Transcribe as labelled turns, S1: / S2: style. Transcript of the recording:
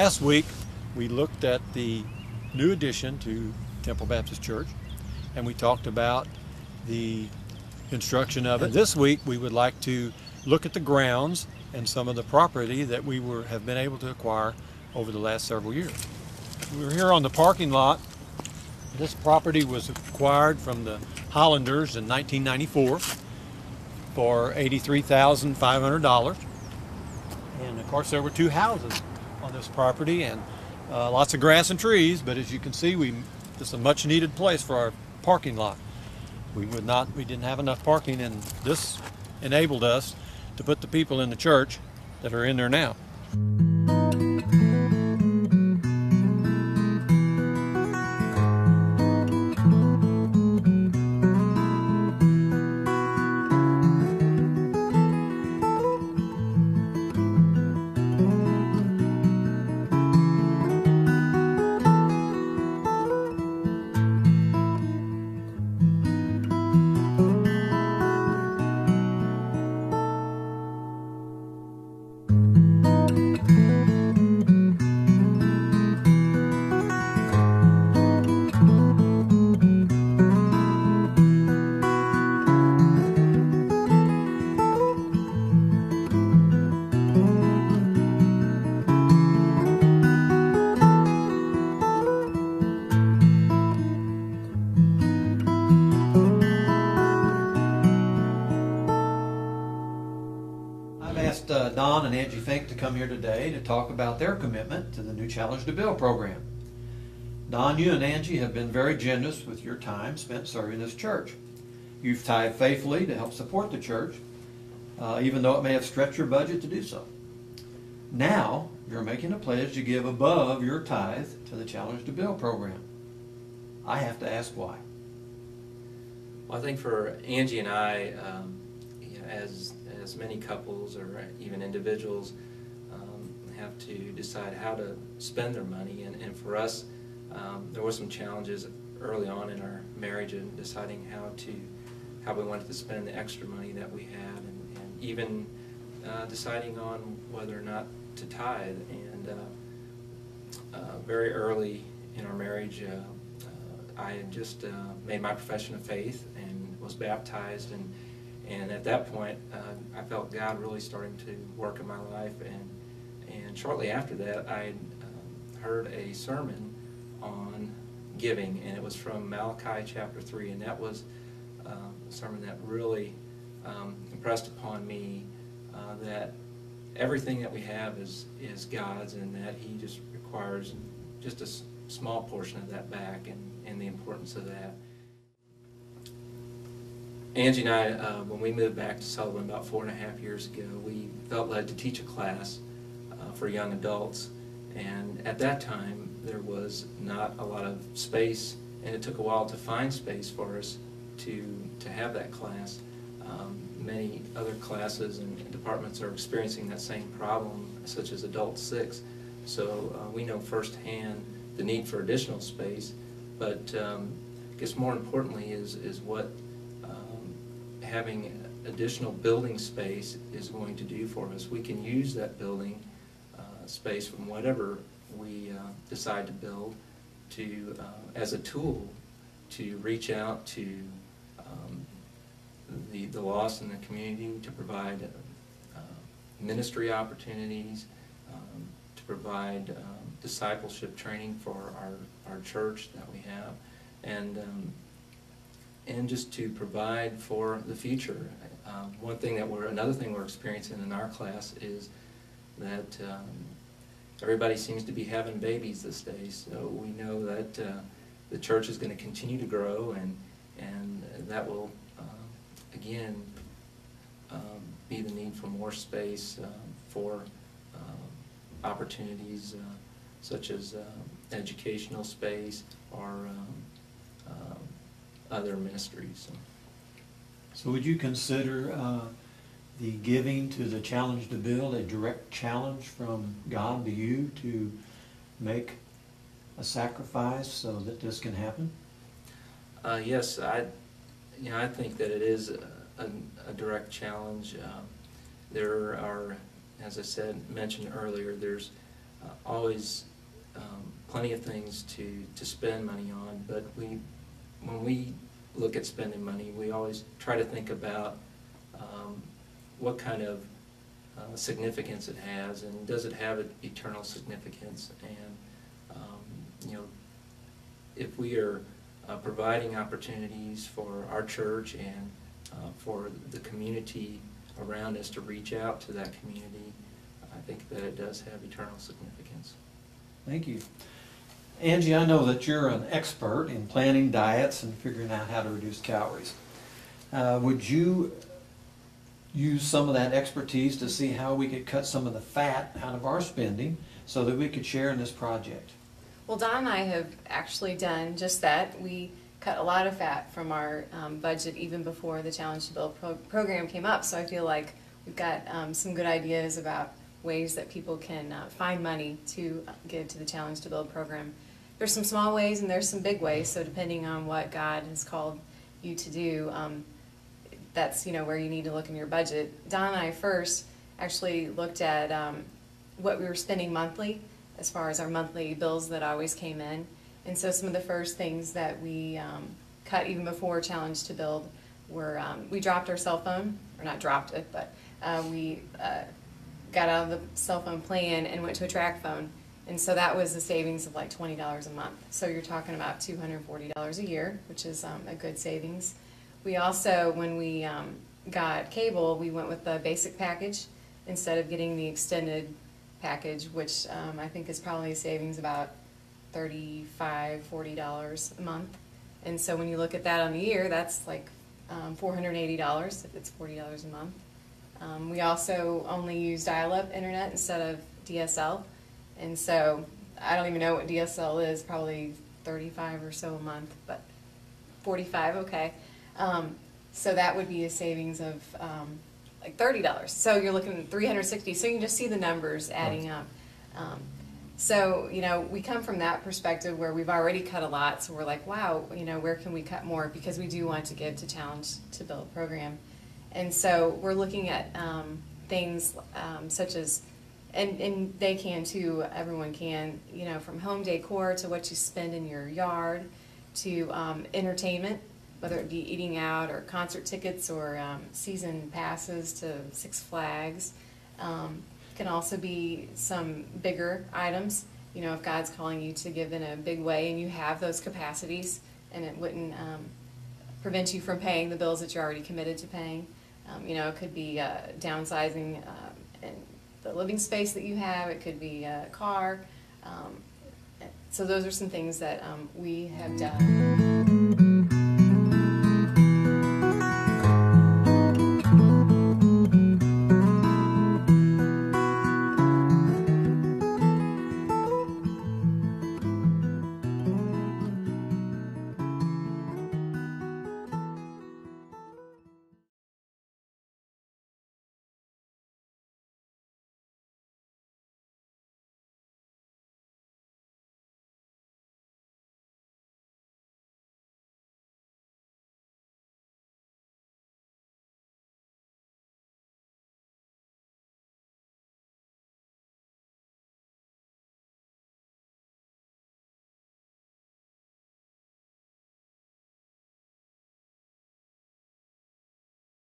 S1: Last week we looked at the new addition to Temple Baptist Church, and we talked about the construction of it. And this week we would like to look at the grounds and some of the property that we have been able to acquire over the last several years. We're here on the parking lot. This property was acquired from the Hollanders in 1994 for $83,500. And of course there were two houses on this property and lots of grass and trees, but as you can see, this is a much needed place for our parking lot. We didn't have enough parking, and this enabled us to put the people in the church that are in there now. Don and Angie Fink to come here today to talk about their commitment to the New Challenge to Build program. Don, you and Angie have been very generous with your time spent serving this church. You've tithed faithfully to help support the church, even though it may have stretched your budget to do so. Now, you're making a pledge to give above your tithe to the Challenge to Build program. I have to ask why.
S2: Well, I think for Angie and I, as many couples or even individuals have to decide how to spend their money, and for us there were some challenges early on in our marriage in deciding how we wanted to spend the extra money that we had, and even deciding on whether or not to tithe. And very early in our marriage I had just made my profession of faith and was baptized, and at that point, I felt God really starting to work in my life, and shortly after that, I heard a sermon on giving, and it was from Malachi chapter 3, and that was a sermon that really impressed upon me that everything that we have is God's, and that He just requires just a small portion of that back, and the importance of that. Angie and I, when we moved back to Sullivan about 4.5 years ago, we felt led to teach a class for young adults, and at that time there was not a lot of space, and it took a while to find space for us to have that class. Many other classes and departments are experiencing that same problem, such as Adult 6, so we know firsthand the need for additional space, but I guess more importantly is what having additional building space is going to do for us. We can use that building space from whatever we decide to build as a tool to reach out to the lost in the community, to provide ministry opportunities, to provide discipleship training for our church that we have, and just to provide for the future. Another thing we're experiencing in our class is that everybody seems to be having babies these days. So we know that the church is going to continue to grow, and that will again be the need for more space for opportunities such as educational space or other ministries.
S1: So would you consider the giving to the Challenge to Build a direct challenge from God to you to make a sacrifice so that this can happen?
S2: Yes, I think that it is a direct challenge. There are, as I mentioned earlier, there's always plenty of things to spend money on, but when we look at spending money, we always try to think about what kind of significance it has, and does it have an eternal significance. And if we are providing opportunities for our church and for the community around us to reach out to that community, I think that it does have eternal significance.
S1: Thank you. Angie, I know that you're an expert in planning diets and figuring out how to reduce calories. Would you use some of that expertise to see how we could cut some of the fat out of our spending so that we could share in this project?
S3: Well, Don and I have actually done just that. We cut a lot of fat from our budget even before the Challenge to Build program came up, so I feel like we've got some good ideas about ways that people can find money to give to the Challenge to Build program. There's some small ways and there's some big ways, so depending on what God has called you to do, that's where you need to look in your budget. Don and I first actually looked at what we were spending monthly as far as our monthly bills that always came in. And so some of the first things that we cut even before Challenge to Build were we dropped our cell phone, or not dropped it, but we got out of the cell phone plan and went to a track phone. And so that was a savings of like $20 a month. So you're talking about $240 a year, which is a good savings. We also, when we got cable, we went with the basic package instead of getting the extended package, which I think is probably a savings about $35, $40 a month. And so when you look at that on the year, that's like $480 if it's $40 a month. We also only use dial-up internet instead of DSL. And so I don't even know what DSL is, probably $35 or so a month, but $45, okay. So that would be a savings of like $30. So you're looking at $360. So you can just see the numbers adding up. So we come from that perspective where we've already cut a lot. So we're like, wow, where can we cut more? Because we do want to give to Challenge to Build program. And so we're looking at things such as, and they can too, everyone can, from home decor to what you spend in your yard to entertainment, whether it be eating out or concert tickets or season passes to Six Flags. Can also be some bigger items, if God's calling you to give in a big way and you have those capacities and it wouldn't prevent you from paying the bills that you're already committed to paying. It could be downsizing in the living space that you have. It could be a car. So those are some things that we have done.